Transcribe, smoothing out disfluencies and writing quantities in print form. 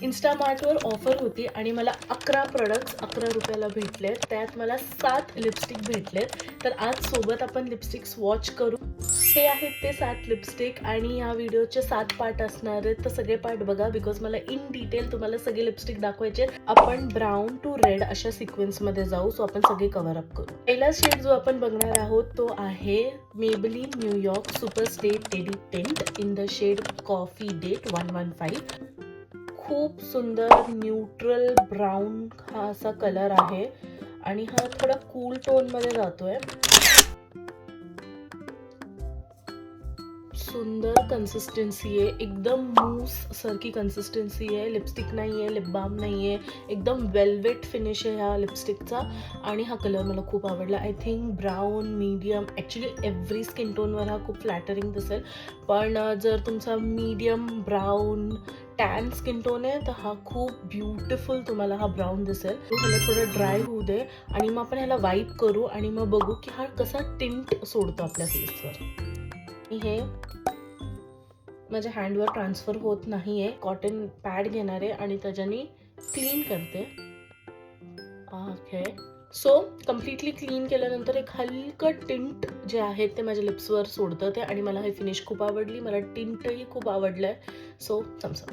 इन्स्टामार्टवर offer होती आणि मला 11 प्रोडक्ट्स 11 रुपयाला भेटले. त्यात मला 7 लिपस्टिक भेटलेत. तर आज सोबत आपण लिपस्टिक स्वॉच करू. हे आहेत ते 7 लिपस्टिक आणि या व्हिडिओचे 7 पार्ट असणार आहेत. तर सगळे पार्ट बघा बिकॉज मला इन डिटेल तुम्हाला सगळे लिपस्टिक दाखवायचे. आपण ब्राऊन टू रेड अशा सिक्वेन्समध्ये जाऊ. सो आपण सगळे कव्हर अप करू. पहिला शेड जो आपण बघणार आहोत तो आहे Maybelline New York super stay teddy tint in the shade coffee date 115. खूप सुंदर न्यूट्रल ब्राऊन हा असा कलर आहे आणि हा थोडा कूल टोन मध्ये जातोय. सुंदर कन्सिस्टन्सी आहे, एकदम मूस सारखी कन्सिस्टन्सी आहे. लिपस्टिक नाही आहे, लिप बाम नाही आहे, एकदम वेल्वेट फिनिश आहे ह्या लिपस्टिकचा. आणि हा कलर मला खूप आवडला. I think brown medium, actually every skin टोनवर हा खूप फ्लॅटरिंग दिसेल, पण जर तुमचा medium brown tan skin tone आहे तर हा खूप ब्युटिफुल तुम्हाला हा ब्राऊन दिसेल. ह्याला थोडं ड्राय होऊ दे आणि मग आपण ह्याला वाईप करू आणि मग बघू की हा कसा टिंट सोडतो आपल्या फेसवर. हे माझ्या हँडवर ट्रान्सफर होत नाहीये. कॉटन पॅड घेणार आहे आणि त्याच्याने क्लीन करते. ओके, सो कम्प्लिटली क्लीन केल्यानंतर एक हलकं टिंट जे आहे ते माझ्या लिप्सवर सोडतं ते. आणि मला हे फिनिश खूप आवडली, मला टिंटही खूप आवडलंय. So Thums up.